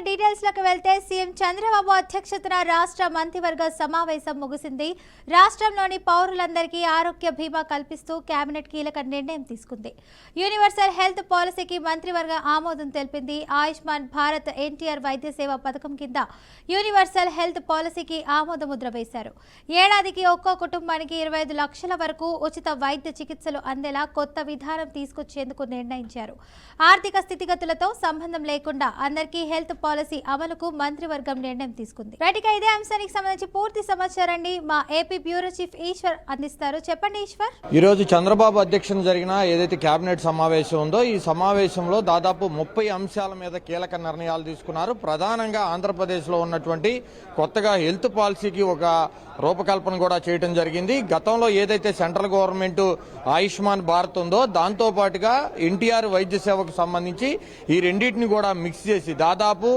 Details లోకి వెళ్తే CM Chandrababu అధ్యక్షతన రాష్ట్ర మంత్రివర్గ సమావేశం ముగిసింది. రాష్ట్రంలోని పౌరులందరికీ ఆరోగ్య బీమా కల్పిస్తూ కేబినెట్ కీలక నిర్ణయం తీసుకుంది. యూనివర్సల్ హెల్త్ పాలసీకి మంత్రివర్గ ఆమోదం తెలిపింది. ఆయుష్మాన్ భారత్ ఎన్టీఆర్ వైద్య సేవ పథకం కింద యూనివర్సల్ హెల్త్ పాలసీకి ఆమోద ముద్ర వేశారు. ఏడాదికి ఒక్కో కుటుంబానికి 25 లక్షల వరకు ఉచిత వైద్య చికిత్సలు అందేలా కొత్త విధానం తీసుకొచ్చేందుకు నిర్ణయించారు. ఆర్థిక స్థితిగతులతో సంబంధం లేకుండా అందరికీ హెల్త్ పాలసీ అమలుకు మంత్రివర్గం నిర్ణయం తీసుకుంది. రైట్గా ఇదే అంశానికి సంబంధించి పూర్తి సమాచారాన్ని మా ఏపీ బ్యూరో చీఫ్ ఈశ్వర్ అందిస్తారు. చెప్పండి ఈశ్వర్. ఈ రోజు చంద్రబాబు అధ్యక్షతన జరిగిన ఏదైతే కేబినెట్ సమావేశం ఉందో ఈ సమావేశంలో దాదాపు 30 అంశాల మీద కీలక నిర్ణయాలు తీసుకున్నారు. ప్రధానంగా ఆంధ్రప్రదేశ్ లో ఉన్నటువంటి కొత్తగా హెల్త్ పాలసీకి ఒక రూపకల్పన కూడా చేయడం జరిగింది. గతంలో ఏదైతే సెంట్రల్ గవర్నమెంట్ ఆయుష్మాన్ భారత్ ఉందో దాంతో పాటుగా ఎన్టీఆర్ వైద్య సేవకు సంబంధించి ఈ రెండింటిని కూడా మిక్స్ చేసి దాదాపు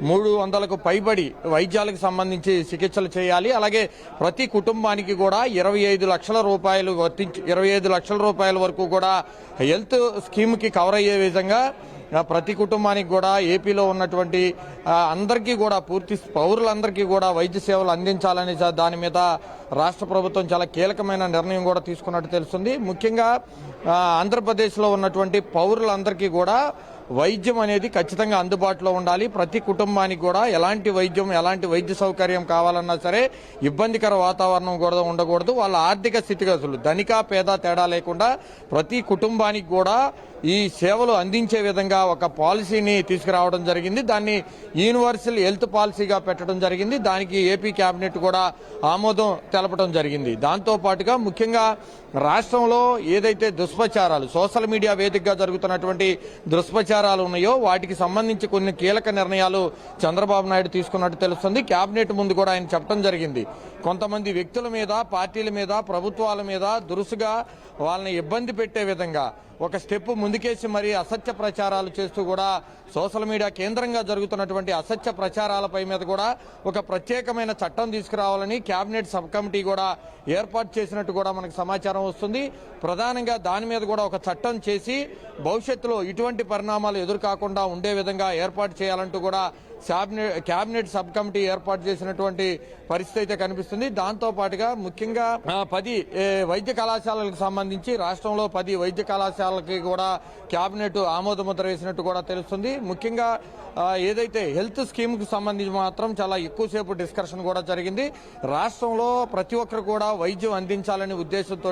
300కు పైబడి వైద్యాలకు సంబంధించి చికిత్సలు చేయాలి. అలాగే ప్రతి కుటుంబానికి కూడా 25 లక్షల రూపాయలు 25 లక్షల రూపాయల వరకు కూడా హెల్త్ స్కీమ్ కి కవర్ అయ్యే విధంగా ప్రతి కుటుంబానికి కూడా ఏపీలో ఉన్నటువంటి అందరికీ కూడా పూర్తి పౌరులందరికీ కూడా వైద్య సేవలు అందించాలని దాని మీద రాష్ట్ర ప్రభుత్వం చాలా కీలకమైన నిర్ణయం కూడా తీసుకున్నట్టు తెలుస్తుంది. ముఖ్యంగా ఆంధ్రప్రదేశ్లో ఉన్నటువంటి పౌరులందరికీ కూడా వైద్యం అనేది ఖచ్చితంగా అందుబాటులో ఉండాలి. ప్రతి కుటుంబానికి కూడా ఎలాంటి వైద్య సౌకర్యం కావాలన్నా సరే ఇబ్బందికర వాతావరణం కూడా ఉండకూడదు. వాళ్ళ ఆర్థిక స్థితిగతులు ధనిక పేద తేడా లేకుండా ప్రతి కుటుంబానికి కూడా ఈ సేవలు అందించే విధంగా ఒక పాలసీని తీసుకురావడం జరిగింది. దాన్ని యూనివర్సల్ హెల్త్ పాలసీగా పెట్టడం జరిగింది. దానికి ఏపీ కేబినెట్ కూడా ఆమోదం తెలపడం జరిగింది. దాంతో పాటుగా ముఖ్యంగా రాష్ట్రంలో ఏదైతే దుష్ప్రచారాలు సోషల్ మీడియా వేదికగా జరుగుతున్నటువంటి దుష్ప్రచారాలు ఉన్నాయో వాటికి సంబంధించి కొన్ని కీలక నిర్ణయాలు చంద్రబాబు నాయుడు తీసుకున్నట్టు తెలుస్తుంది. కేబినెట్ ముందు కూడా ఆయన చెప్పడం జరిగింది. కొంతమంది వ్యక్తుల మీద, పార్టీల మీద, ప్రభుత్వాల మీద దురుసుగా వాళ్ళని ఇబ్బంది పెట్టే విధంగా ఒక స్టెప్ ముందుకేసి మరి అసత్య ప్రచారాలు చేస్తూ కూడా సోషల్ మీడియా కేంద్రంగా జరుగుతున్నటువంటి అసత్య ప్రచారాలపై మీద కూడా ఒక ప్రత్యేకమైన చట్టం తీసుకురావాలని కేబినెట్ సబ్ కమిటీ కూడా ఏర్పాటు చేసినట్టు కూడా మనకు సమాచారం వస్తుంది. ప్రధానంగా దాని మీద కూడా ఒక చట్టం చేసి భవిష్యత్తులో ఇటువంటి పరిణామాలు ఎదురుకాకుండా ఉండే విధంగా ఏర్పాటు చేయాలంటూ కూడా కేబినెట్ సబ్ కమిటీ ఏర్పాటు చేసినటువంటి పరిస్థితి అయితే కనిపిస్తుంది. దాంతో పాటుగా ముఖ్యంగా 10 వైద్య కళాశాలలకు సంబంధించి రాష్ట్రంలో 10 వైద్య కళాశాలకి కూడా కేబినెట్ ఆమోద ముద్ర వేసినట్టు కూడా తెలుస్తుంది. ముఖ్యంగా ఏదైతే హెల్త్ స్కీమ్ కు సంబంధించి మాత్రం చాలా ఎక్కువసేపు డిస్కషన్ కూడా జరిగింది. రాష్ట్రంలో ప్రతి ఒక్కరు కూడా వైద్యం అందించాలనే ఉద్దేశంతో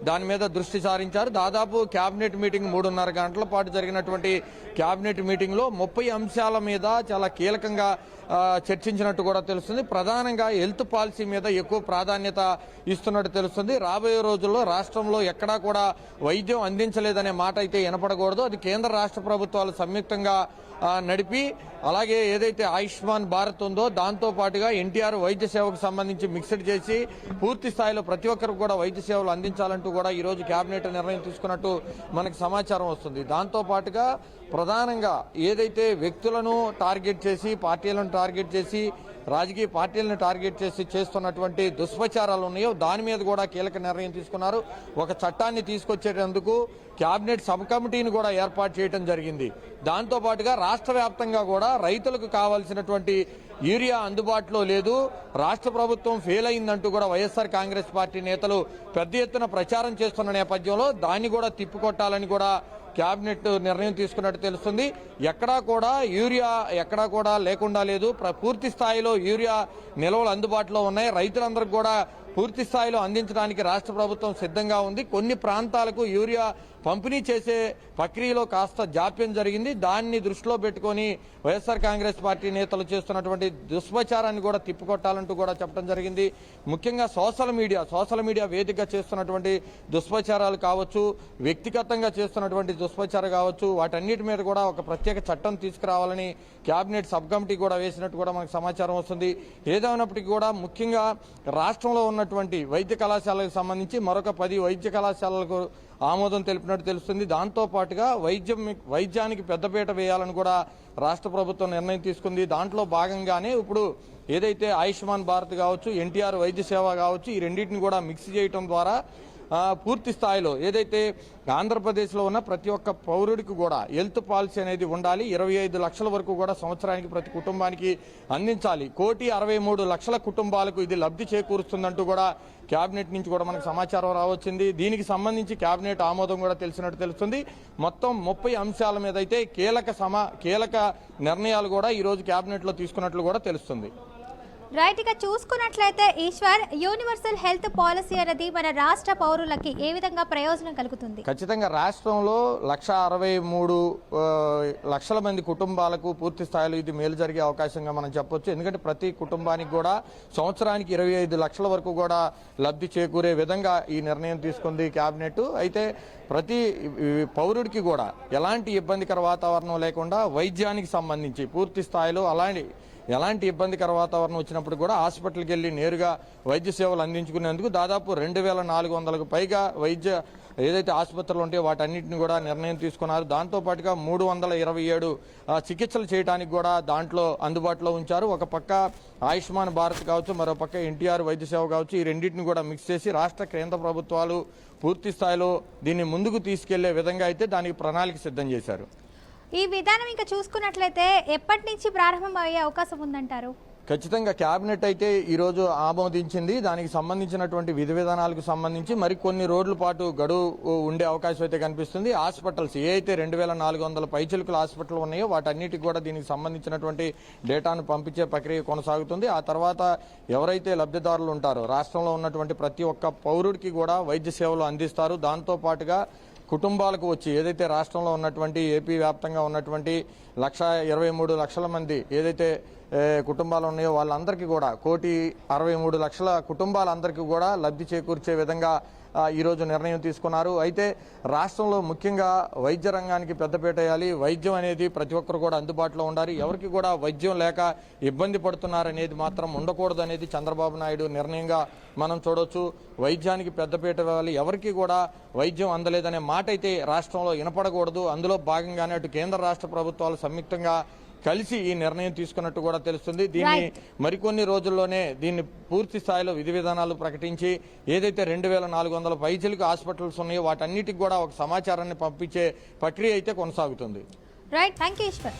దాని మీద దృష్టి సారించారు. దాదాపు కేబినెట్ మీటింగ్ 3.5 గంటల పాటు జరిగినటువంటి కేబినెట్ మీటింగ్ లో 30 అంశాల మీద చాలా కీలకంగా చర్చించినట్టు కూడా తెలుస్తుంది. ప్రధానంగా హెల్త్ పాలసీ మీద ఎక్కువ ప్రాధాన్యత ఇస్తున్నట్టు తెలుస్తుంది. రాబోయే రోజుల్లో రాష్ట్రంలో ఎక్కడా కూడా వైద్యం అందించలేదనే మాట అయితే వినపడకూడదు. అది కేంద్ర రాష్ట్ర ప్రభుత్వాలు సంయుక్తంగా నడిపి అలాగే ఏదైతే ఆయుష్మాన్ భారత్ ఉందో దాంతో పాటుగా ఎన్టీఆర్ వైద్య సేవకు సంబంధించి మిక్స్డ్ చేసి పూర్తి స్థాయిలో ప్రతి ఒక్కరికి కూడా వైద్య సేవలు అందించాలంటూ కూడా ఈ రోజు కేబినెట్ నిర్ణయం తీసుకున్నట్టు మనకు సమాచారం వస్తుంది. దాంతో పాటుగా ప్రధానంగా ఏదైతే వ్యక్తులను టార్గెట్ చేసి పార్టీలను టార్గెట్ చేసి రాజకీయ పార్టీలను టార్గెట్ చేసి చేస్తున్నటువంటి దుష్ప్రచారాలు ఉన్నాయో దాని మీద కూడా కీలక నిర్ణయం తీసుకున్నారు. ఒక చట్టాన్ని తీసుకొచ్చేటందుకు కేబినెట్ సబ్ కమిటీని కూడా ఏర్పాటు చేయడం జరిగింది. దాంతో పాటుగా రాష్ట్ర వ్యాప్తంగా కూడా రైతులకు కావాల్సినటువంటి యూరియా అందుబాటులో లేదు, రాష్ట్ర ప్రభుత్వం ఫెయిల్ అయిందంటూ కూడా వైఎస్ఆర్ కాంగ్రెస్ పార్టీ నేతలు పెద్ద ఎత్తున ప్రచారం చేస్తున్న నేపథ్యంలో దాన్ని కూడా తిప్పికొట్టాలని కూడా కేబినెట్ నిర్ణయం తీసుకున్నట్టు తెలుస్తుంది. ఎక్కడా కూడా లేకుండా లేదు. పూర్తి స్థాయిలో యూరియా నిల్వలు అందుబాటులో ఉన్నాయి. రైతులందరికీ కూడా పూర్తి స్థాయిలో అందించడానికి రాష్ట్ర ప్రభుత్వం సిద్ధంగా ఉంది. కొన్ని ప్రాంతాలకు యూరియా పంపిణీ చేసే ప్రక్రియలో కాస్త జాప్యం జరిగింది. దాన్ని దృష్టిలో పెట్టుకుని వైఎస్ఆర్ కాంగ్రెస్ పార్టీ నేతలు చేస్తున్నటువంటి దుష్ప్రచారాన్ని కూడా తిప్పికొట్టాలంటూ కూడా చెప్పడం జరిగింది. ముఖ్యంగా సోషల్ మీడియా వేదికగా చేస్తున్నటువంటి దుష్ప్రచారాలు కావచ్చు, వ్యక్తిగతంగా చేస్తున్నటువంటి దుష్ప్రచారం కావచ్చు, వాటన్నిటి మీద కూడా ఒక ప్రత్యేక చట్టం తీసుకురావాలని కేబినెట్ సబ్ కమిటీ కూడా వేసినట్టు కూడా మనకు సమాచారం వస్తుంది. ఏదైనప్పటికీ కూడా ముఖ్యంగా రాష్ట్రంలో ఉన్నటువంటి వైద్య కళాశాలకు సంబంధించి మరొక 10 వైద్య కళాశాలలకు ఆమోదం తెలిపినట్టు తెలుస్తుంది. దాంతో పాటుగా వైద్యానికి పెద్దపీట వేయాలని కూడా రాష్ట్ర ప్రభుత్వం నిర్ణయం తీసుకుంది. దాంట్లో భాగంగానే ఇప్పుడు ఏదైతే ఆయుష్మాన్ భారత్ కావచ్చు, ఎన్టీఆర్ వైద్య సేవ కావచ్చు, ఈ రెండింటిని కూడా మిక్స్ చేయడం ద్వారా పూర్తి స్థాయిలో ఏదైతే ఆంధ్రప్రదేశ్లో ఉన్న ప్రతి ఒక్క పౌరుడికి కూడా హెల్త్ పాలసీ అనేది ఉండాలి. 25 లక్షల వరకు కూడా సంవత్సరానికి ప్రతి కుటుంబానికి అందించాలి. 1,63,00,000 కుటుంబాలకు ఇది లబ్ధి చేకూరుస్తుందంటూ కూడా కేబినెట్ నుంచి కూడా మనకు సమాచారం రావచ్చింది. దీనికి సంబంధించి కేబినెట్ ఆమోదం కూడా తెలిసినట్టు తెలుస్తుంది. మొత్తం 30 అంశాల మీద అయితే కీలక నిర్ణయాలు కూడా ఈ రోజు కేబినెట్ లో తీసుకున్నట్లు కూడా తెలుస్తుంది. రైట్, ఇక చూసుకున్నట్లయితే ఈశ్వర్, యూనివర్సల్ హెల్త్ పాలసీ అనేది మన రాష్ట్ర పౌరులకి ఏ విధంగా ప్రయోజనం కలుగుతుంది? ఖచ్చితంగా రాష్ట్రంలో 1,63,00,000 మంది కుటుంబాలకు పూర్తి స్థాయిలో ఇది మేలు జరిగే అవకాశంగా మనం చెప్పొచ్చు. ఎందుకంటే ప్రతి కుటుంబానికి కూడా సంవత్సరానికి 25 లక్షల వరకు కూడా లబ్ధి చేకూరే విధంగా ఈ నిర్ణయం తీసుకుంది కేబినెట్. అయితే ప్రతి పౌరుడికి కూడా ఎలాంటి ఇబ్బందికర వాతావరణం లేకుండా వైద్యానికి సంబంధించి పూర్తి స్థాయిలో ఎలాంటి ఇబ్బందికర వాతావరణం వచ్చినప్పుడు కూడా హాస్పిటల్కి వెళ్ళి నేరుగా వైద్య సేవలు అందించుకునేందుకు దాదాపు 2,400కు పైగా ఏదైతే ఆసుపత్రులు ఉంటాయో వాటన్నిటిని కూడా నిర్ణయం తీసుకున్నారు. దాంతోపాటుగా 327 చికిత్సలు చేయడానికి కూడా దాంట్లో అందుబాటులో ఉంచారు. ఒక పక్క ఆయుష్మాన్ భారత్ కావచ్చు, మరో పక్క ఎన్టీఆర్ వైద్య సేవ కావచ్చు, ఈ రెండింటిని కూడా మిక్స్ చేసి రాష్ట్ర కేంద్ర ప్రభుత్వాలు పూర్తి స్థాయిలో దీన్ని ముందుకు తీసుకెళ్లే విధంగా అయితే దానికి ప్రణాళిక సిద్ధం చేశారు. ఈ విధానం ఇంకా చూసుకున్నట్లయితే ఎప్పటి నుంచి ప్రారంభం అయ్యే అవకాశం ఉందంటారు? ఖచ్చితంగా కేబినెట్ అయితే ఈరోజు ఆమోదించింది. దానికి సంబంధించినటువంటి విధి విధానాలకు సంబంధించి మరికొన్ని రోజుల పాటు గడువు ఉండే అవకాశం అయితే కనిపిస్తుంది. హాస్పిటల్స్ ఏ అయితే 2,400 పైచిలుకుల హాస్పిటల్ ఉన్నాయో వాటన్నిటికి కూడా దీనికి సంబంధించినటువంటి డేటాను పంపించే ప్రక్రియ కొనసాగుతుంది. ఆ తర్వాత ఎవరైతే లబ్ధిదారులు ఉంటారో రాష్ట్రంలో ఉన్నటువంటి ప్రతి ఒక్క పౌరుడికి కూడా వైద్య సేవలు అందిస్తారు. దాంతో పాటుగా కుటుంబాలకు వచ్చి ఏదైతే రాష్ట్రంలో ఉన్నటువంటి ఏపీ వ్యాప్తంగా ఉన్నటువంటి 1,23,00,000 మంది ఏదైతే కుటుంబాలు ఉన్నాయో వాళ్ళందరికీ కూడా 1,63,00,000 కుటుంబాలందరికీ కూడా లబ్ధి చేకూర్చే విధంగా ఈరోజు నిర్ణయం తీసుకున్నారు. అయితే రాష్ట్రంలో ముఖ్యంగా వైద్య రంగానికి పెద్దపీట వేయాలి. వైద్యం అనేది ప్రతి ఒక్కరు కూడా అందుబాటులో ఉండాలి. ఎవరికి కూడా వైద్యం లేక ఇబ్బంది పడుతున్నారనేది మాత్రం ఉండకూడదు అనేది చంద్రబాబు నాయుడు నిర్ణయంగా మనం చూడొచ్చు. వైద్యానికి పెద్దపీట వేయాలి. ఎవరికి కూడా వైద్యం అందలేదనే మాట అయితే రాష్ట్రంలో వినపడకూడదు. అందులో భాగంగానే అటు కేంద్ర రాష్ట్ర ప్రభుత్వాలు సంయుక్తంగా కలిసి ఈ నిర్ణయం తీసుకున్నట్టు కూడా తెలుస్తుంది. దీన్ని మరికొన్ని రోజుల్లోనే దీన్ని పూర్తి స్థాయిలో విధి విధానాలు ప్రకటించి ఏదైతే 2,400 పైచిలుకు హాస్పిటల్స్ ఉన్నాయో వాటన్నిటికి కూడా ఒక సమాచారాన్ని పంపించే ప్రక్రియ అయితే కొనసాగుతుంది. Right, thank you Eshwar.